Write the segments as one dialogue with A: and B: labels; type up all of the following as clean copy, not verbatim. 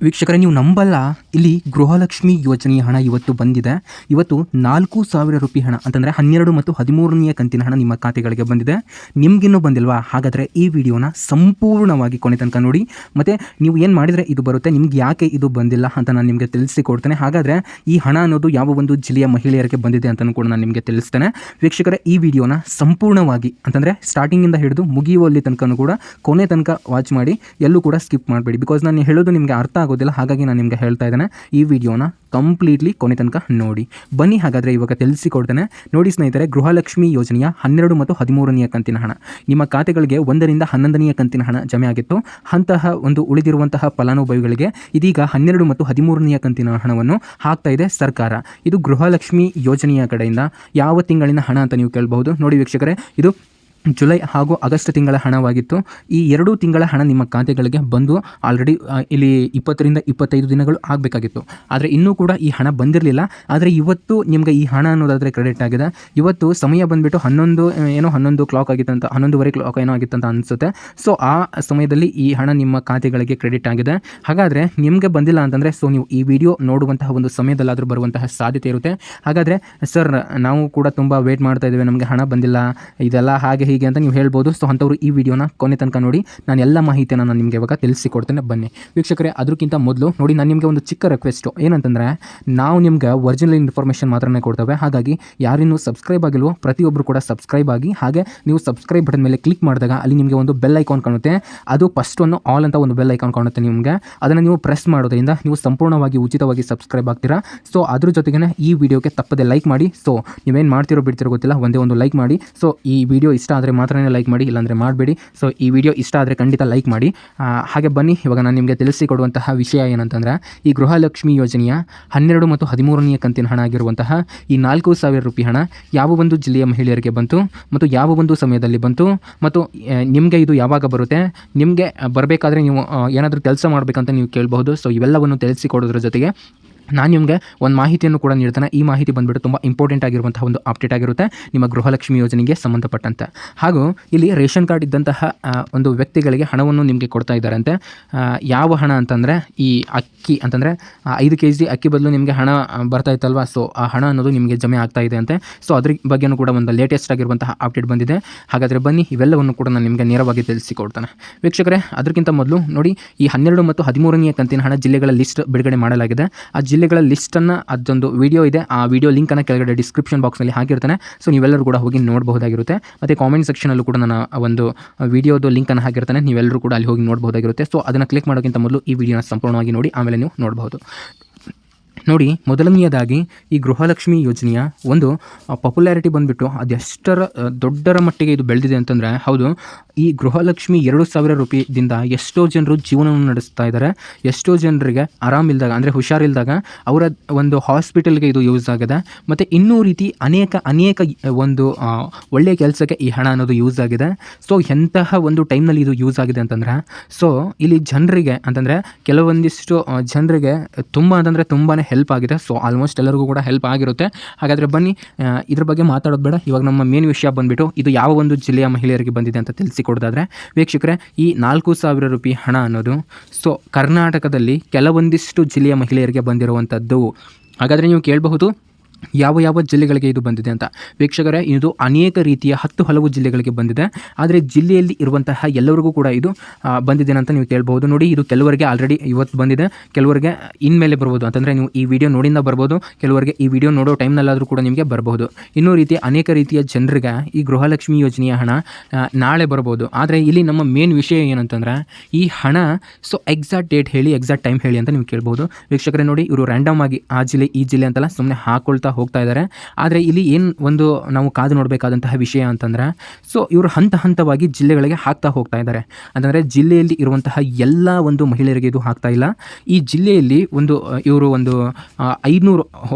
A: ವೀಕ್ಷಕರೇ, ನೀವು ನಂಬಲ್ಲ, ಇಲ್ಲಿ ಗೃಹಲಕ್ಷ್ಮಿ ಯೋಜನೆಯ ಹಣ ಇವತ್ತು ಬಂದಿದೆ. ಇವತ್ತು 4,000 ರೂಪಾಯಿ ಹಣ ಅಂತಂದರೆ 12 ಮತ್ತು 13ನೇ ಕಂತಿನ ಹಣ ನಿಮ್ಮ ಖಾತೆಗಳಿಗೆ ಬಂದಿದೆ. ನಿಮಗಿನ್ನೂ ಬಂದಿಲ್ವಾ? ಹಾಗಾದರೆ ಈ ವಿಡಿಯೋನ ಸಂಪೂರ್ಣವಾಗಿ ಕೊನೆ ತನಕ ನೋಡಿ. ಮತ್ತು ನೀವು ಏನು ಮಾಡಿದರೆ ಇದು ಬರುತ್ತೆ, ನಿಮ್ಗೆ ಯಾಕೆ ಇದು ಬಂದಿಲ್ಲ ಅಂತ ನಾನು ನಿಮಗೆ ತಿಳಿಸಿಕೊಡ್ತೇನೆ. ಹಾಗಾದರೆ ಈ ಹಣ ಅನ್ನೋದು ಯಾವ ಒಂದು ಜಿಲ್ಲೆಯ ಮಹಿಳೆಯರಿಗೆ ಬಂದಿದೆ ಅಂತಲೂ ಕೂಡ ನಾನು ನಿಮಗೆ ತಿಳಿಸ್ತೇನೆ. ವೀಕ್ಷಕರೇ, ಈ ವಿಡಿಯೋನ ಸಂಪೂರ್ಣವಾಗಿ ಅಂತಂದರೆ ಸ್ಟಾರ್ಟಿಂಗಿಂದ ಹಿಡಿದು ಮುಗಿಯುವಲ್ಲಿ ತನಕನೂ ಕೂಡ ಕೊನೆ ತನಕ ವಾಚ್ ಮಾಡಿ, ಎಲ್ಲೂ ಕೂಡ ಸ್ಕಿಪ್ ಮಾಡಬೇಡಿ. ಬಿಕಾಸ್ ನಾನು ಹೇಳೋದು ನಿಮಗೆ ಅರ್ಥ ಆಗೋದಿಲ್ಲ, ಹಾಗಾಗಿ ನಾನು ನಿಮಗೆ ಹೇಳ್ತಾ ಇದ್ದೇನೆ. ಈ ವಿಡಿಯೋನ ಕಂಪ್ಲೀಟ್ಲಿ ಕೊನೆ ತನಕ ನೋಡಿ. ಬನ್ನಿ ಹಾಗಾದರೆ ಇವಾಗ ತಿಳಿಸಿಕೊಡ್ತೇನೆ. ನೋಡಿ ಸ್ನೇಹಿತರೆ, ಗೃಹಲಕ್ಷ್ಮಿ ಯೋಜನೆಯ 12 ಮತ್ತು 13ನೇ ಕಂತಿನ ಹಣ ನಿಮ್ಮ ಖಾತೆಗಳಿಗೆ 1ರಿಂದ 11ನೇ ಕಂತಿನ ಹಣ ಜಮೆ ಆಗಿತ್ತು. ಅಂತಹ ಒಂದು ಉಳಿದಿರುವಂತಹ ಫಲಾನುಭವಿಗಳಿಗೆ ಇದೀಗ 12 ಮತ್ತು 13ನೇ ಕಂತಿನ ಹಣವನ್ನು ಹಾಕ್ತಾ ಇದೆ ಸರ್ಕಾರ. ಇದು ಗೃಹಲಕ್ಷ್ಮಿ ಯೋಜನೆಯ ಕಡೆಯಿಂದ ಯಾವ ತಿಂಗಳಿನ ಹಣ ಅಂತ ನೀವು ಕೇಳಬಹುದು. ನೋಡಿ ವೀಕ್ಷಕರೇ, ಇದು ಜುಲೈ ಹಾಗೂ ಆಗಸ್ಟ್ ತಿಂಗಳ ಹಣವಾಗಿತ್ತು. ಈ 2 ತಿಂಗಳ ಹಣ ನಿಮ್ಮ ಖಾತೆಗಳಿಗೆ ಬಂದು ಆಲ್ರೆಡಿ ಇಲ್ಲಿ 20ರಿಂದ 25 ದಿನಗಳು ಆಗಬೇಕಾಗಿತ್ತು. ಆದರೆ ಇನ್ನೂ ಕೂಡ ಈ ಹಣ ಬಂದಿರಲಿಲ್ಲ. ಆದರೆ ಇವತ್ತು ನಿಮಗೆ ಈ ಹಣ ಅನ್ನೋದಾದರೆ ಕ್ರೆಡಿಟ್ ಆಗಿದೆ. ಇವತ್ತು ಸಮಯ ಬಂದುಬಿಟ್ಟು 11 ಕ್ಲಾಕ್ ಆಗಿತ್ತಂತ, 11:15 ಕ್ಲಾಕ್ ಏನೋ ಆಗಿತ್ತಂತ ಅನಿಸುತ್ತೆ. ಸೊ ಆ ಸಮಯದಲ್ಲಿ ಈ ಹಣ ನಿಮ್ಮ ಖಾತೆಗಳಿಗೆ ಕ್ರೆಡಿಟ್ ಆಗಿದೆ. ಹಾಗಾದರೆ ನಿಮಗೆ ಬಂದಿಲ್ಲ ಅಂತಂದರೆ ಸೊ ನೀವು ಈ ವಿಡಿಯೋ ನೋಡುವಂತಹ ಒಂದು ಸಮಯದಲ್ಲಾದರೂ ಬರುವಂತಹ ಸಾಧ್ಯತೆ ಇರುತ್ತೆ. ಹಾಗಾದರೆ ಸರ್, ನಾವು ಕೂಡ ತುಂಬ ವೇಟ್ ಮಾಡ್ತಾ ಇದ್ದೇವೆ, ನಮಗೆ ಹಣ ಬಂದಿಲ್ಲ, ಇದೆಲ್ಲ ಹಾಗೆ ಹೀಗೆ ಅಂತ ನೀವು ಹೇಳ್ಬೋದು. ಸೊ ಅಂಥವ್ರು ಈ ವಿಡಿಯೋನ ಕೊನೆ ತನಕ ನೋಡಿ. ನಾನು ಎಲ್ಲ ಮಾಹಿತಿಯನ್ನು ನಾನು ನಿಮಗೆ ಇವಾಗ ತಿಳಿಸಿಕೊಡ್ತೇನೆ. ಬನ್ನಿ ವೀಕ್ಷಕರೇ, ಅದಕ್ಕಿಂತ ಮೊದಲು ನೋಡಿ, ನಾನು ನಿಮಗೆ ಒಂದು ಚಿಕ್ಕ ರಿಕ್ವೆಸ್ಟು ಏನಂತಂದರೆ, ನಾವು ನಿಮ್ಗೆ ಒರಿಜಿನಲ್ ಇನ್ಫಾರ್ಮೇಷನ್ ಮಾತ್ರನೇ ಕೊಡ್ತೇವೆ. ಹಾಗಾಗಿ ಯಾರಿನ್ನೂ ಸಬ್ಸ್ಕ್ರೈಬ್ ಆಗಿಲ್ವೋ ಪ್ರತಿಯೊಬ್ಬರು ಕೂಡ ಸಬ್ಸ್ಕ್ರೈಬ್ ಆಗಿ. ಹಾಗೆ ನೀವು ಸಬ್ಸ್ಕ್ರೈಬ್ ಬಟನ್ ಮೇಲೆ ಕ್ಲಿಕ್ ಮಾಡಿದಾಗ ಅಲ್ಲಿ ನಿಮಗೆ ಒಂದು ಬೆಲ್ ಐಕಾನ್ ಕಾಣುತ್ತೆ. ಅದು ಫಸ್ಟ್ ಒಂದು ಆಲ್ ಅಂತ ಒಂದು ಬೆಲ್ ಐಕಾನ್ ಕಾಣುತ್ತೆ ನಿಮಗೆ. ಅದನ್ನು ನೀವು ಪ್ರೆಸ್ ಮಾಡೋದ್ರಿಂದ ನೀವು ಸಂಪೂರ್ಣವಾಗಿ ಉಚಿತವಾಗಿ ಸಬ್ಸ್ಕ್ರೈಬ್ ಆಗ್ತೀರಾ. ಸೊ ಅದ್ರ ಜೊತೆಗೆ ಈ ವಿಡಿಯೋಗೆ ತಪ್ಪದೆ ಲೈಕ್ ಮಾಡಿ. ಸೊ ನೀವೇನು ಮಾಡ್ತಿರೋ ಬಿಡ್ತಿರೋ ಗೊತ್ತಿಲ್ಲ, ಒಂದೇ ಒಂದು ಲೈಕ್ ಮಾಡಿ. ಸೊ ಈ ವಿಡಿಯೋ ಇಷ್ಟ ಆದರೆ ಮಾತ್ರನೇ ಲೈಕ್ ಮಾಡಿ, ಇಲ್ಲಾಂದರೆ ಮಾಡಬೇಡಿ. ಸೊ ಈ ವಿಡಿಯೋ ಇಷ್ಟ ಆದರೆ ಖಂಡಿತ ಲೈಕ್ ಮಾಡಿ. ಹಾಗೆ ಬನ್ನಿ, ಇವಾಗ ನಾನು ನಿಮಗೆ ತಿಳಿಸಿಕೊಡುವಂತಹ ವಿಷಯ ಏನಂತಂದರೆ, ಈ ಗೃಹಲಕ್ಷ್ಮಿ ಯೋಜನೆಯ 12 ಮತ್ತು 13ನೇ ಕಂತಿನ ಹಣ ಆಗಿರುವಂತಹ ಈ 4,000 ರೂಪಾಯಿ ಹಣ ಯಾವ ಒಂದು ಜಿಲ್ಲೆಯ ಮಹಿಳೆಯರಿಗೆ ಬಂತು ಮತ್ತು ಯಾವ ಒಂದು ಸಮಯದಲ್ಲಿ ಬಂತು ಮತ್ತು ನಿಮಗೆ ಇದು ಯಾವಾಗ ಬರುತ್ತೆ, ನಿಮಗೆ ಬರಬೇಕಾದ್ರೆ ನೀವು ಏನಾದರೂ ಕೆಲಸ ಮಾಡಬೇಕಂತ ನೀವು ಕೇಳಬಹುದು. ಸೊ ಇವೆಲ್ಲವನ್ನು ತಿಳಿಸಿಕೊಡೋದ್ರ ಜೊತೆಗೆ ನಾನು ನಿಮಗೆ ಒಂದು ಮಾಹಿತಿಯನ್ನು ಕೂಡ ನೀಡ್ತೇನೆ. ಈ ಮಾಹಿತಿ ಬಂದುಬಿಟ್ಟು ತುಂಬ ಇಂಪಾರ್ಟೆಂಟ್ ಆಗಿರುವಂತಹ ಒಂದು ಅಪ್ಡೇಟ್ ಆಗಿರುತ್ತೆ ನಿಮ್ಮ ಗೃಹಲಕ್ಷ್ಮಿ ಯೋಜನೆಗೆ ಸಂಬಂಧಪಟ್ಟಂತೆ. ಹಾಗೂ ಇಲ್ಲಿ ರೇಷನ್ ಕಾರ್ಡ್ ಇದ್ದಂತಹ ಒಂದು ವ್ಯಕ್ತಿಗಳಿಗೆ ಹಣವನ್ನು ನಿಮಗೆ ಕೊಡ್ತಾ ಇದ್ದಾರಂತೆ. ಯಾವ ಹಣ ಅಂತಂದರೆ, ಈ ಅಕ್ಕಿ ಅಂತಂದರೆ 5 kg ಅಕ್ಕಿ ಬದಲು ನಿಮಗೆ ಹಣ ಬರ್ತಾ ಇತ್ತಲ್ವ, ಸೊ ಆ ಹಣ ಅನ್ನೋದು ನಿಮಗೆ ಜಮೆ ಆಗ್ತಾ ಇದೆ ಅಂತೆ. ಸೊ ಅದ್ರ ಬಗ್ಗೆಯೂ ಕೂಡ ಒಂದು ಲೇಟೆಸ್ಟ್ ಆಗಿರುವಂತಹ ಅಪ್ಡೇಟ್ ಬಂದಿದೆ. ಹಾಗಾದರೆ ಬನ್ನಿ, ಇವೆಲ್ಲವನ್ನು ಕೂಡ ನಾನು ನಿಮಗೆ ನೇರವಾಗಿ ತಿಳಿಸಿಕೊಡ್ತೇನೆ. ವೀಕ್ಷಕರೇ, ಅದಕ್ಕಿಂತ ಮೊದಲು ನೋಡಿ, ಈ 12 ಮತ್ತು 13ನೇ ಕಂತಿನ ಹಣ ಜಿಲ್ಲೆಗಳ ಲಿಸ್ಟ್ ಬಿಡುಗಡೆ ಮಾಡಲಾಗಿದೆ. ಆ ಜಿಲ್ಲೆಗಳ ಲಿಸ್ಟನ್ನು, ಅದೊಂದು ವಿಡಿಯೋ ಇದೆ, ಆ ವಿಡಿಯೋ ಲಿಂಕನ್ನು ಕೆಳಗಡೆ ಡಿಸ್ಕ್ರಿಪ್ಷನ್ ಬಾಕ್ಸ್ನಲ್ಲಿ ಹಾಕಿರ್ತಾನೆ. ಸೊ ನೀವೆಲ್ಲರೂ ಕೂಡ ಹೋಗಿ ನೋಡಬಹುದಾಗಿರುತ್ತೆ. ಮತ್ತು ಕಾಮೆಂಟ್ ಸೆಕ್ಷನಲ್ಲೂ ಕೂಡ ನಾನು ಒಂದು ವಿಡಿಯೋದು ಲಿಂಕನ್ನು ಹಾಕಿರ್ತಾನೆ, ನೀವೆಲ್ಲರೂ ಕೂಡ ಅಲ್ಲಿ ಹೋಗಿ ನೋಡಬಹುದಾಗಿರುತ್ತೆ. ಸೊ ಅದನ್ನು ಕ್ಲಿಕ್ ಮಾಡೋಕ್ಕಿಂತ ಮೊದಲು ಈ ವಿಡಿಯೋನ ಸಂಪೂರ್ಣವಾಗಿ ನೋಡಿ, ಆಮೇಲೆ ನೀವು ನೋಡಬಹುದು. ನೋಡಿ, ಮೊದಲನೆಯದಾಗಿ ಈ ಗೃಹಲಕ್ಷ್ಮಿ ಯೋಜನೆಯ ಒಂದು ಪಾಪ್ಯುಲಾರಿಟಿ ಬಂದುಬಿಟ್ಟು ಅದೆಷ್ಟರ ದೊಡ್ಡರ ಮಟ್ಟಿಗೆ ಇದು ಬೆಳೆದಿದೆ ಅಂತಂದರೆ, ಹೌದು, ಈ ಗೃಹಲಕ್ಷ್ಮಿ 2,000 ರೂಪಾಯಿದಿಂದ ಎಷ್ಟೋ ಜನರು ಜೀವನವನ್ನು ನಡೆಸ್ತಾ ಇದ್ದಾರೆ. ಎಷ್ಟೋ ಜನರಿಗೆ ಆರಾಮಿಲ್ದಾಗ, ಅಂದರೆ ಹುಷಾರಿಲ್ದಾಗ ಅವರ ಒಂದು ಹಾಸ್ಪಿಟಲ್ಗೆ ಇದು ಯೂಸ್ ಆಗಿದೆ. ಮತ್ತು ಇನ್ನೂ ರೀತಿ ಅನೇಕ ಒಂದು ಒಳ್ಳೆಯ ಕೆಲಸಕ್ಕೆ ಈ ಹಣ ಅನ್ನೋದು ಯೂಸ್ ಆಗಿದೆ. ಸೊ ಎಂತಹ ಒಂದು ಟೈಮ್ನಲ್ಲಿ ಇದು ಯೂಸ್ ಆಗಿದೆ ಅಂತಂದರೆ, ಸೊ ಇಲ್ಲಿ ಜನರಿಗೆ ಅಂತಂದರೆ ಕೆಲವೊಂದಿಷ್ಟು ಜನರಿಗೆ ತುಂಬ ಅಂತಂದರೆ ತುಂಬಾ ಹೆಲ್ಪ್ ಆಗಿದೆ. ಸೊ ಆಲ್ಮೋಸ್ಟ್ ಎಲ್ಲರಿಗೂ ಕೂಡ ಹೆಲ್ಪ್ ಆಗಿರುತ್ತೆ. ಹಾಗಾದರೆ ಬನ್ನಿ, ಇದ್ರ ಬಗ್ಗೆ ಮಾತಾಡೋದು ಬೇಡ. ಇವಾಗ ನಮ್ಮ ಮೇನ್ ವಿಷಯ ಬಂದುಬಿಟ್ಟು ಇದು ಯಾವ ಒಂದು ಜಿಲ್ಲೆಯ ಮಹಿಳೆಯರಿಗೆ ಬಂದಿದೆ ಅಂತ ತಿಳಿಸಿಕೊಡೋದಾದರೆ, ವೀಕ್ಷಕರೇ, ಈ 4,000 ರೂಪಾಯಿ ಹಣ ಅನ್ನೋದು ಸೊ ಕರ್ನಾಟಕದಲ್ಲಿ ಕೆಲವೊಂದಿಷ್ಟು ಜಿಲ್ಲೆಯ ಮಹಿಳೆಯರಿಗೆ ಬಂದಿರುವಂಥದ್ದು. ಹಾಗಾದರೆ ನೀವು ಕೇಳಬಹುದು, ಯಾವ ಜಿಲ್ಲೆಗಳಿಗೆ ಇದು ಬಂದಿದೆ ಅಂತ. ವೀಕ್ಷಕರೇ, ಇದು ಅನೇಕ ರೀತಿಯ 10 ಹಲವು ಜಿಲ್ಲೆಗಳಿಗೆ ಬಂದಿದೆ. ಆದರೆ ಜಿಲ್ಲೆಯಲ್ಲಿ ಇರುವಂತಹ ಎಲ್ಲರಿಗೂ ಕೂಡ ಇದು ಬಂದಿದೆ ಅಂತ ನೀವು ಕೇಳಬಹುದು. ನೋಡಿ, ಇದು ಕೆಲವರಿಗೆ ಆಲ್ರೆಡಿ ಇವತ್ತು ಬಂದಿದೆ, ಕೆಲವರಿಗೆ ಇನ್ಮೇಲೆ ಬರ್ಬೋದು. ಅಂತಂದರೆ ನೀವು ಈ ವಿಡಿಯೋ ನೋಡಿಂದ ಬರ್ಬೋದು, ಕೆಲವರಿಗೆ ಈ ವಿಡಿಯೋ ನೋಡೋ ಟೈಮ್ನಲ್ಲಾದರೂ ಕೂಡ ನಿಮಗೆ ಬರಬಹುದು. ಇನ್ನೂ ರೀತಿ ಅನೇಕ ರೀತಿಯ ಜನರಿಗೆ ಈ ಗೃಹಲಕ್ಷ್ಮಿ ಯೋಜನೆಯ ಹಣ ನಾಳೆ ಬರ್ಬೋದು. ಆದರೆ ಇಲ್ಲಿ ನಮ್ಮ ಮೇನ್ ವಿಷಯ ಏನಂತಂದರೆ, ಈ ಹಣ ಸೊ ಎಕ್ಸಾಕ್ಟ್ ಡೇಟ್ ಹೇಳಿ, ಎಕ್ಸಾಕ್ಟ್ ಟೈಮ್ ಹೇಳಿ ಅಂತ ನೀವು ಕೇಳ್ಬೋದು. ವೀಕ್ಷಕರೇ ನೋಡಿ, ಇವರು ರ್ಯಾಂಡಮ್ ಆಗಿ ಆ ಜಿಲ್ಲೆ ಈ ಜಿಲ್ಲೆ ಅಂತೆಲ್ಲ ಸುಮ್ಮನೆ ಹಾಕೊಳ್ತಾ ಹೋಗ್ತಾ ಇದ್ದಾರೆ. ಆದರೆ ಇಲ್ಲಿ ಏನು ಒಂದು ನಾವು ಕಾದು ನೋಡಬೇಕಾದಂತಹ ವಿಷಯ ಅಂತಂದರೆ, ಸೊ ಇವರು ಹಂತವಾಗಿ ಜಿಲ್ಲೆಗಳಿಗೆ ಹಾಕ್ತಾ ಹೋಗ್ತಾ ಇದ್ದಾರೆ. ಅಂತಂದರೆ ಜಿಲ್ಲೆಯಲ್ಲಿ ಇರುವಂತಹ ಎಲ್ಲ ಒಂದು ಮಹಿಳೆಯರಿಗೆ ಇದು ಹಾಕ್ತಾ ಇಲ್ಲ. ಈ ಜಿಲ್ಲೆಯಲ್ಲಿ ಇವರು 500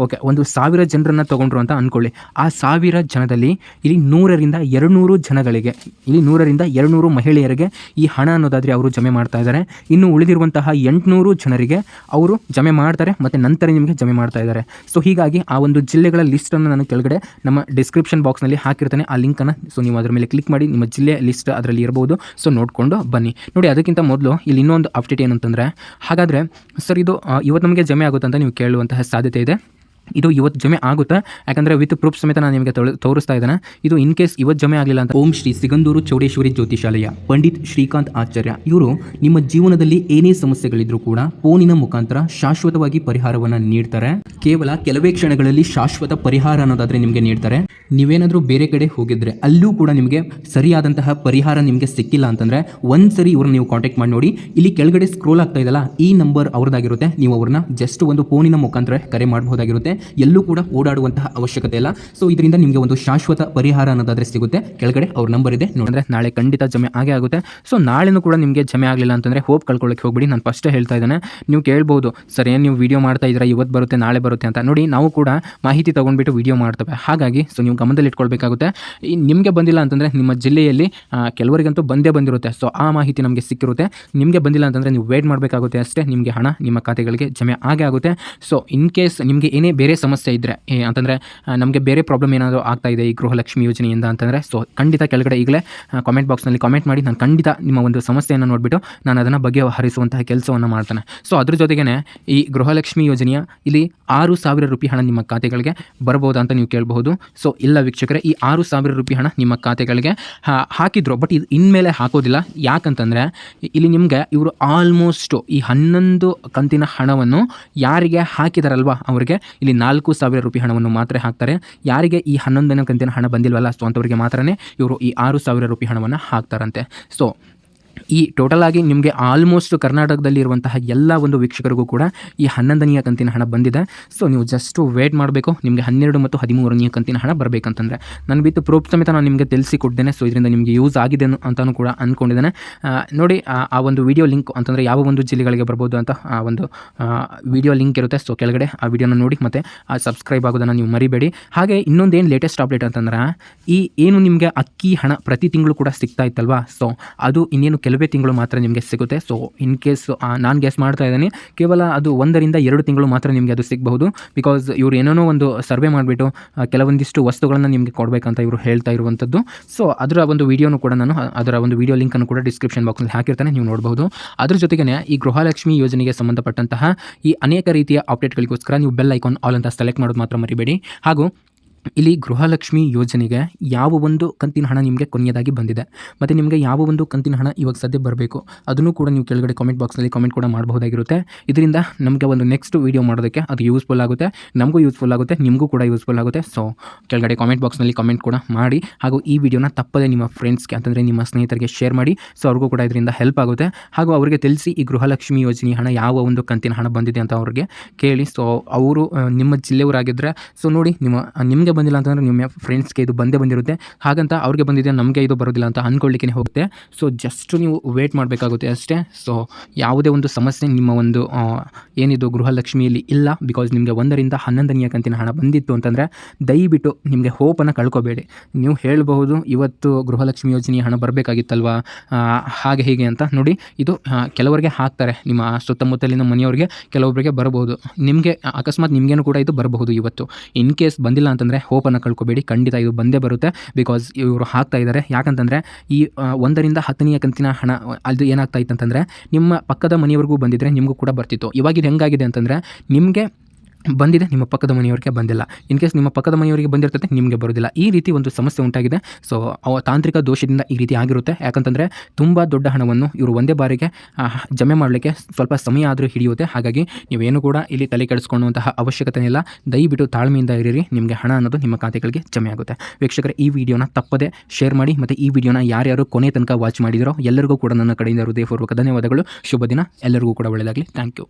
A: ಒಂದು 1000 ಜನರನ್ನು ತೊಗೊಂಡ್ರು ಅಂತ ಅಂದ್ಕೊಳ್ಳಿ. ಆ 1000 ಜನದಲ್ಲಿ ಇಲ್ಲಿ 100ರಿಂದ 200 ಜನಗಳಿಗೆ, ಇಲ್ಲಿ 100ರಿಂದ 200 ಮಹಿಳೆಯರಿಗೆ ಈ ಹಣ ಅನ್ನೋದಾದರೆ ಅವರು ಜಮೆ ಮಾಡ್ತಾ ಇದ್ದಾರೆ. ಇನ್ನು ಉಳಿದಿರುವಂತಹ 800 ಜನರಿಗೆ ಅವರು ಜಮೆ ಮಾಡ್ತಾರೆ ಮತ್ತು ನಂತರ ನಿಮಗೆ ಜಮೆ ಮಾಡ್ತಾ ಇದ್ದಾರೆ. ಸೊ ಹೀಗಾಗಿ ಆ ಒಂದು ಜಿಲ್ಲೆಗಳ ಲಿಸ್ಟನ್ನು ನಾನು ಕೆಳಗಡೆ ನಮ್ಮ ಡಿಸ್ಕ್ರಿಪ್ಷನ್ ಬಾಕ್ಸ್ನಲ್ಲಿ ಹಾಕಿರ್ತಾನೆ, ಆ ಲಿಂಕನ್ನು. ಸೊ ನೀವು ಅದರ ಮೇಲೆ ಕ್ಲಿಕ್ ಮಾಡಿ ನಿಮ್ಮ ಜಿಲ್ಲೆಯ ಲಿಸ್ಟ್ ಅದರಲ್ಲಿ ಇರಬಹುದು. ಸೊ ನೋಡಿಕೊಂಡು ಬನ್ನಿ. ನೋಡಿ, ಅದಕ್ಕಿಂತ ಮೊದಲು ಇಲ್ಲಿ ಇನ್ನೊಂದು ಅಪ್ಡೇಟ್ ಏನಂತಂದರೆ, ಹಾಗಾದರೆ ಸರ್ ಇದು ಇವತ್ತು ನಮಗೆ ಜಮೆ ಆಗುತ್ತೆ ಅಂತ ನೀವು ಕೇಳುವಂತಹ ಸಾಧ್ಯತೆ ಇದೆ. ಇದು ಇವತ್ತು ಜಮೆ ಆಗುತ್ತಾ? ಯಾಕಂದರೆ ವಿತ್ ಪ್ರೂಫ್ ಸಮೇತ ನಾನು ನಿಮಗೆ ತೋರಿಸ್ತಾ ಇದ್ದೇನೆ. ಇದು ಇನ್ ಕೇಸ್ ಇವತ್ತು ಜಮೆ ಆಗಲಿಲ್ಲ ಅಂತ ಓಂ ಶ್ರೀ ಸಿಗಂದೂರು ಚೌಡೇಶ್ವರಿ ಜ್ಯೋತಿಷಾಲಯ ಪಂಡಿತ್ ಶ್ರೀಕಾಂತ್ ಆಚಾರ್ಯ ಇವರು ನಿಮ್ಮ ಜೀವನದಲ್ಲಿ ಏನೇ ಸಮಸ್ಯೆಗಳಿದ್ರೂ ಕೂಡ ಫೋನಿನ ಮುಖಾಂತರ ಶಾಶ್ವತವಾಗಿ ಪರಿಹಾರವನ್ನು ನೀಡ್ತಾರೆ. ಕೇವಲ ಕೆಲವೇ ಕ್ಷಣಗಳಲ್ಲಿ ಶಾಶ್ವತ ಪರಿಹಾರ ಅನ್ನೋದಾದರೆ ನಿಮಗೆ ನೀಡ್ತಾರೆ. ನೀವೇನಾದರೂ ಬೇರೆ ಕಡೆ ಹೋಗಿದ್ರೆ ಅಲ್ಲೂ ಕೂಡ ನಿಮಗೆ ಸರಿಯಾದಂತಹ ಪರಿಹಾರ ನಿಮಗೆ ಸಿಕ್ಕಿಲ್ಲ ಅಂತಂದರೆ ಒಂದ್ಸರಿ ಇವ್ರನ್ನ ನೀವು ಕಾಂಟ್ಯಾಕ್ಟ್ ಮಾಡಿ ನೋಡಿ. ಇಲ್ಲಿ ಕೆಳಗಡೆ ಸ್ಕ್ರೋಲ್ ಆಗ್ತಾ ಇದೆಯಲ್ಲ, ಈ ನಂಬರ್ ಅವ್ರದ್ದಾಗಿರುತ್ತೆ. ನೀವು ಅವ್ರನ್ನ ಜಸ್ಟ್ ಒಂದು ಫೋನಿನ ಮುಖಾಂತರ ಕರೆ ಮಾಡಬಹುದಾಗಿರುತ್ತೆ. ಎಲ್ಲೂ ಕೂಡ ಓಡಾಡುವಂತಹ ಅವಶ್ಯಕತೆ ಇಲ್ಲ. ಸೊ ಇದರಿಂದ ನಿಮಗೆ ಒಂದು ಶಾಶ್ವತ ಪರಿಹಾರ ಅನ್ನೋದಾದ್ರೆ ಸಿಗುತ್ತೆ. ಕೆಳಗಡೆ ಅವ್ರ ನಂಬರ್ ಇದೆ ನೋಡಿದ್ರೆ, ನಾಳೆ ಖಂಡಿತ ಜಮೆ ಆಗೇ ಆಗುತ್ತೆ. ಸೊ ನಾಳೆನೂ ಕೂಡ ನಿಮಗೆ ಜಮೆ ಆಗಲಿಲ್ಲ ಅಂತಂದರೆ ಹೋಪ್ ಕಳ್ಕೊಳ್ಳೋಕೆ ಹೋಗ್ಬಿಡಿ. ನಾನು ಫಸ್ಟೇ ಹೇಳ್ತಾ ಇದ್ದೇನೆ. ನೀವು ಕೇಳ್ಬೋದು, ಸರ್ ಏನು ನೀವು ವೀಡಿಯೋ ಮಾಡ್ತಾ ಇದ್ದೀರಾ, ಇವತ್ತು ಬರುತ್ತೆ ನಾಳೆ ಬರುತ್ತೆ ಅಂತ. ನೋಡಿ, ನಾವು ಕೂಡ ಮಾಹಿತಿ ತೊಗೊಂಡ್ಬಿಟ್ಟು ವೀಡಿಯೋ ಮಾಡ್ತೇವೆ. ಹಾಗಾಗಿ ಸೊ ನೀವು ಗಮನದಲ್ಲಿ ಇಟ್ಕೊಳ್ಬೇಕಾಗುತ್ತೆ. ನಿಮಗೆ ಬಂದಿಲ್ಲ ಅಂತಂದರೆ ನಿಮ್ಮ ಜಿಲ್ಲೆಯಲ್ಲಿ ಕೆಲವರಿಗಂತೂ ಬಂದೇ ಬಂದಿರುತ್ತೆ. ಸೊ ಆ ಮಾಹಿತಿ ನಮಗೆ ಸಿಕ್ಕಿರುತ್ತೆ. ನಿಮಗೆ ಬಂದಿಲ್ಲ ಅಂತಂದರೆ ನೀವು ವೇಟ್ ಮಾಡಬೇಕಾಗುತ್ತೆ ಅಷ್ಟೇ. ನಿಮಗೆ ಹಣ ನಿಮ್ಮ ಖಾತೆಗಳಿಗೆ ಜಮೆ ಆಗೇ ಆಗುತ್ತೆ. ಸೊ ಇನ್ ಕೇಸ್ ನಿಮಗೆ ಏನೇ ಬೇರೆ ಸಮಸ್ಯೆ ಇದ್ದರೆ ಅಂತಂದರೆ, ನಮಗೆ ಬೇರೆ ಪ್ರಾಬ್ಲಮ್ ಏನಾದರೂ ಆಗ್ತಾ ಇದೆ ಈ ಗೃಹಲಕ್ಷ್ಮಿ ಯೋಜನೆಯಿಂದ ಅಂತಂದರೆ, ಸೊ ಖಂಡಿತ ಕೆಳಗಡೆ ಈಗಲೇ ಕಾಮೆಂಟ್ ಬಾಕ್ಸ್ನಲ್ಲಿ ಕಾಮೆಂಟ್ ಮಾಡಿ. ನಾನು ಖಂಡಿತ ನಿಮ್ಮ ಒಂದು ಸಮಸ್ಯೆಯನ್ನು ನೋಡಿಬಿಟ್ಟು ನಾನು ಅದನ್ನು ಬಗೆಹರಿಸುವಂತಹ ಕೆಲಸವನ್ನು ಮಾಡ್ತಾನೆ. ಸೊ ಅದ್ರ ಜೊತೆಗೇ ಈ ಗೃಹಲಕ್ಷ್ಮಿ ಯೋಜನೆಯ ಇಲ್ಲಿ 6,000 ರೂಪಾಯಿ ಹಣ ನಿಮ್ಮ ಖಾತೆಗಳಿಗೆ ಬರ್ಬೋದಾ ಅಂತ ನೀವು ಕೇಳಬಹುದು. ಸೊ ಇಲ್ಲ ವೀಕ್ಷಕರೇ, ಈ 6,000 ರೂಪಾಯಿ ಹಣ ನಿಮ್ಮ ಖಾತೆಗಳಿಗೆ ಹಾಕಿದ್ರು, ಬಟ್ ಇದು ಇನ್ಮೇಲೆ ಹಾಕೋದಿಲ್ಲ. ಯಾಕಂತಂದರೆ ಇಲ್ಲಿ ನಿಮಗೆ ಇವರು ಆಲ್ಮೋಸ್ಟು ಈ 11 ಕಂತಿನ ಹಣವನ್ನು ಯಾರಿಗೆ ಹಾಕಿದಾರಲ್ವ ಅವರಿಗೆ ಇಲ್ಲಿ 4,000 ರೂಪಾಯಿ ಹಣವನ್ನು ಮಾತ್ರ ಹಾಕ್ತಾರೆ. ಯಾರಿಗೆ ಈ 11ನೇ ಕಂತಿನ ಹಣ ಬಂದಿಲ್ವಲ್ಲ, ಸೊ ಅಂಥವರಿಗೆ ಮಾತ್ರನೇ ಇವರು ಈ 6,000 ರೂಪಾಯಿ ಹಣವನ್ನು ಹಾಕ್ತಾರಂತೆ. ಸೊ ಈ ಟೋಟಲ್ ಆಗಿ ನಿಮಗೆ ಆಲ್ಮೋಸ್ಟ್ ಕರ್ನಾಟಕದಲ್ಲಿ ಇರುವಂತಹ ಎಲ್ಲ ಒಂದು ವೀಕ್ಷಕರಿಗೂ ಕೂಡ ಈ 11ನೇ ಕಂತಿನ ಹಣ ಬಂದಿದೆ. ಸೊ ನೀವು ಜಸ್ಟ್ ವೇಟ್ ಮಾಡಬೇಕು. ನಿಮಗೆ 12 ಮತ್ತು 13ನೇ ಕಂತಿನ ಹಣ ಬರಬೇಕಂತಂದರೆ ನಾನು ವಿತ್ ಪ್ರೂಫ್ ಸಮೇತ ನಾನು ನಿಮಗೆ ತಿಳಿಸಿಕೊಡ್ತೇನೆ. ಸೊ ಇದರಿಂದ ನಿಮಗೆ ಯೂಸ್ ಆಗಿದೆ ಅಂತಲೂ ಕೂಡ ಅಂದ್ಕೊಂಡಿದ್ದೇನೆ. ನೋಡಿ, ಆ ಒಂದು ವಿಡಿಯೋ ಲಿಂಕ್ ಅಂತಂದರೆ ಯಾವ ಒಂದು ಜಿಲ್ಲೆಗಳಿಗೆ ಬರ್ಬೋದು ಅಂತ ಆ ಒಂದು ವಿಡಿಯೋ ಲಿಂಕ್ ಇರುತ್ತೆ. ಸೊ ಕೆಳಗಡೆ ಆ ವಿಡಿಯೋನ ನೋಡಿ ಮತ್ತು ಸಬ್ಸ್ಕ್ರೈಬ್ ಆಗೋದನ್ನು ನೀವು ಮರಿಬೇಡಿ. ಹಾಗೆ ಇನ್ನೊಂದೇನು ಲೇಟೆಸ್ಟ್ ಅಪ್ಡೇಟ್ ಅಂತಂದ್ರೆ, ಈ ಏನು ನಿಮಗೆ ಅಕ್ಕಿ ಹಣ ಪ್ರತಿ ತಿಂಗಳು ಕೂಡ ಸಿಗ್ತಾ ಇತ್ತಲ್ವಾ, ಸೊ ಅದು ಇನ್ನೇನು ಕೆಲವೇ ತಿಂಗಳು ಮಾತ್ರ ನಿಮಗೆ ಸಿಗುತ್ತೆ. ಸೊ ಇನ್ ಕೇಸ್ ನಾನು ಗೆಸ್ ಮಾಡ್ತಾ ಇದ್ದೀನಿ, ಕೇವಲ ಅದು 1 ರಿಂದ 2 ತಿಂಗಳು ಮಾತ್ರ ನಿಮಗೆ ಅದು ಸಿಗಬಹುದು. ಬಿಕಾಸ್ ಇವರು ಏನೇನೋ ಒಂದು ಸರ್ವೆ ಮಾಡಿಬಿಟ್ಟು ಕೆಲವೊಂದಿಷ್ಟು ವಸ್ತುಗಳನ್ನು ನಿಮಗೆ ಕೊಡಬೇಕಂತ ಇವರು ಹೇಳ್ತಾ ಇರುವಂಥದ್ದು. ಸೊ ಅದರ ಒಂದು ವಿಡಿಯೋನು ಕೂಡ ನಾನು ಅದರ ಒಂದು ವಿಡಿಯೋ ಲಿಂಕನ್ನು ಕೂಡ ಡಿಸ್ಕ್ರಿಪ್ಷನ್ ಬಾಕ್ಸಲ್ಲಿ ಹಾಕಿರ್ತಾನೆ, ನೀವು ನೋಡಬಹುದು. ಅದ್ರ ಜೊತೆಗೆ ಈ ಗೃಹಲಕ್ಷ್ಮಿ ಯೋಜನೆಗೆ ಸಂಬಂಧಪಟ್ಟಂತಹ ಈ ಅನೇಕ ರೀತಿಯ ಅಪ್ಡೇಟ್ಗಳಿಗೋಸ್ಕರ ನೀವು ಬೆಲ್ ಐಕಾನ್ ಆಲ್ ಅಂತ ಸೆಲೆಕ್ಟ್ ಮಾಡೋದು ಮಾತ್ರ ಮರಿಬೇಡಿ. ಹಾಗೂ ಇಲ್ಲಿ ಗೃಹಲಕ್ಷ್ಮಿ ಯೋಜನೆಗೆ ಯಾವ ಒಂದು ಕಂತಿನ ಹಣ ನಿಮಗೆ ಕೊನೆಯದಾಗಿ ಬಂದಿದೆ ಮತ್ತು ನಿಮಗೆ ಯಾವ ಒಂದು ಕಂತಿನ ಹಣ ಇವಾಗ ಸದ್ಯ ಬರಬೇಕು ಅದನ್ನು ಕೂಡ ನೀವು ಕೆಳಗಡೆ ಕಾಮೆಂಟ್ ಬಾಕ್ಸ್ನಲ್ಲಿ ಕಾಮೆಂಟ್ ಕೂಡ ಮಾಡಬಹುದಾಗಿರುತ್ತೆ. ಇದರಿಂದ ನಮಗೆ ಒಂದು ನೆಕ್ಸ್ಟ್ ವೀಡಿಯೋ ಮಾಡೋದಕ್ಕೆ ಅದು ಯೂಸ್ಫುಲ್ ಆಗುತ್ತೆ, ನಮಗೂ ಯೂಸ್ಫುಲ್ ಆಗುತ್ತೆ, ನಿಮಗೂ ಕೂಡ ಯೂಸ್ಫುಲ್ ಆಗುತ್ತೆ. ಸೊ ಕೆಳಗಡೆ ಕಾಮೆಂಟ್ ಬಾಕ್ಸ್ನಲ್ಲಿ ಕಾಮೆಂಟ್ ಕೂಡ ಮಾಡಿ. ಹಾಗೂ ಈ ವಿಡಿಯೋನ ತಪ್ಪದೆ ನಿಮ್ಮ ಫ್ರೆಂಡ್ಸ್ಗೆ ಅಂತಂದರೆ ನಿಮ್ಮ ಸ್ನೇಹಿತರಿಗೆ ಶೇರ್ ಮಾಡಿ. ಸೊ ಅವ್ರಿಗೂ ಕೂಡ ಇದರಿಂದ ಹೆಲ್ಪ್ ಆಗುತ್ತೆ. ಹಾಗೂ ಅವರಿಗೆ ತಿಳಿಸಿ ಈ ಗೃಹಲಕ್ಷ್ಮಿ ಯೋಜನೆ ಹಣ ಯಾವ ಒಂದು ಕಂತಿನ ಹಣ ಬಂದಿದೆ ಅಂತ ಅವ್ರಿಗೆ ಕೇಳಿ. ಸೊ ಅವರು ನಿಮ್ಮ ಜಿಲ್ಲೆಯವರಾಗಿದ್ದರೆ ಸೊ ನೋಡಿ, ನಿಮಗೆ ಬಂದಿಲ್ಲ ಅಂತಂದರೆ ನಿಮ್ಮ ಫ್ರೆಂಡ್ಸ್ಗೆ ಇದು ಬಂದಿರುತ್ತೆ. ಹಾಗಂತ ಅವ್ರಿಗೆ ಬಂದಿದೆ ನಮಗೆ ಇದು ಬರೋದಿಲ್ಲ ಅಂತ ಅಂದ್ಕೊಳ್ಳಿಕ್ಕೆ ಹೋಗುತ್ತೆ. ಸೊ ಜಸ್ಟ್ ನೀವು ವೇಟ್ ಮಾಡಬೇಕಾಗುತ್ತೆ ಅಷ್ಟೇ. ಸೊ ಯಾವುದೇ ಒಂದು ಸಮಸ್ಯೆ ನಿಮ್ಮ ಒಂದು ಏನಿದು ಗೃಹಲಕ್ಷ್ಮಿಯಲ್ಲಿ ಇಲ್ಲ. ಬಿಕಾಸ್ ನಿಮಗೆ 1 ರಿಂದ 11ನೇ ಕಂತಿನ ಹಣ ಬಂದಿತ್ತು ಅಂತಂದರೆ ದಯವಿಟ್ಟು ನಿಮಗೆ ಹೋಪನ್ನು ಕಳ್ಕೊಬೇಡಿ. ನೀವು ಹೇಳಬಹುದು ಇವತ್ತು ಗೃಹಲಕ್ಷ್ಮಿ ಯೋಜನೆಯ ಹಣ ಬರಬೇಕಾಗಿತ್ತಲ್ವಾ ಹಾಗೆ ಹೀಗೆ ಅಂತ. ನೋಡಿ, ಇದು ಕೆಲವರಿಗೆ ಹಾಕ್ತಾರೆ, ನಿಮ್ಮ ಸುತ್ತಮುತ್ತಲಿನ ಮನೆಯವರಿಗೆ ಕೆಲವೊಬ್ಬರಿಗೆ ಬರಬಹುದು. ನಿಮಗೆ ಅಕಸ್ಮಾತ್ ನಿಮಗೇನು ಕೂಡ ಇದು ಬರಬಹುದು ಇವತ್ತು. ಇನ್ ಕೇಸ್ ಬಂದಿಲ್ಲ ಅಂತಂದರೆ ಹೋಪನ್ನು ಕಳ್ಕೊಬೇಡಿ, ಖಂಡಿತ ಇದು ಬಂದೇ ಬರುತ್ತೆ. ಬಿಕಾಸ್ ಇವರು ಹಾಕ್ತಾ ಇದ್ದಾರೆ. ಯಾಕಂತಂದರೆ ಈ 1 ರಿಂದ 10ನೇ ಕಂತಿನ ಹಣ ಅದು ಏನಾಗ್ತಾ ಇತ್ತು ಅಂತಂದರೆ, ನಿಮ್ಮ ಪಕ್ಕದ ಮನೆಯವರೆಗೂ ಬಂದಿದ್ದರೆ ನಿಮಗೂ ಕೂಡ ಬರ್ತಿತ್ತು. ಇವಾಗ ಇದು ಹೆಂಗಾಗಿದೆ ಅಂತಂದರೆ, ನಿಮಗೆ ಬಂದಿದೆ, ನಿಮ್ಮ ಪಕ್ಕದ ಮನೆಯವರಿಗೆ ಬಂದಿಲ್ಲ. ಇನ್ ಕೇಸ್ ನಿಮ್ಮ ಪಕ್ಕದ ಮನೆಯವರಿಗೆ ಬಂದಿರ್ತದೆ, ನಿಮಗೆ ಬರೋದಿಲ್ಲ. ಈ ರೀತಿ ಒಂದು ಸಮಸ್ಯೆ ಉಂಟಾಗಿದೆ. ಸೊ ತಾಂತ್ರಿಕ ದೋಷದಿಂದ ಈ ರೀತಿ ಆಗಿರುತ್ತೆ. ಯಾಕಂತಂದರೆ ತುಂಬ ದೊಡ್ಡ ಹಣವನ್ನು ಇವರು ಒಂದೇ ಬಾರಿಗೆ ಜಮೆ ಮಾಡಲಿಕ್ಕೆ ಸ್ವಲ್ಪ ಸಮಯ ಆದರೂ ಹಿಡಿಯುತ್ತೆ. ಹಾಗಾಗಿ ನೀವೇನು ಕೂಡ ಇಲ್ಲಿ ತಲೆ ಕೆಡಿಸ್ಕೊಳ್ಳುವಂತಹ ಅವಶ್ಯಕತೆ ಇಲ್ಲ. ದಯವಿಟ್ಟು ತಾಳ್ಮೆಯಿಂದ ಇರಿರಿ, ನಿಮಗೆ ಹಣ ಅನ್ನೋದು ನಿಮ್ಮ ಖಾತೆಗಳಿಗೆ ಜಮೆ ಆಗುತ್ತೆ. ವೀಕ್ಷಕರೇ, ಈ ವಿಡಿಯೋನ ತಪ್ಪದೆ ಶೇರ್ ಮಾಡಿ ಮತ್ತು ಈ ವಿಡಿಯೋನ ಯಾರ್ಯಾರು ಕೊನೆ ತನಕ ವಾಚ್ ಮಾಡಿದಿರೋ ಎಲ್ಲರಿಗೂ ಕೂಡ ನನ್ನ ಕಡೆಯಿಂದ ಹೃದಯಪೂರ್ವಕ ಧನ್ಯವಾದಗಳು. ಶುಭ ದಿನ ಎಲ್ಲರಿಗೂ ಕೂಡ ಒಳ್ಳೆಯದಾಗಲಿ. Thank you.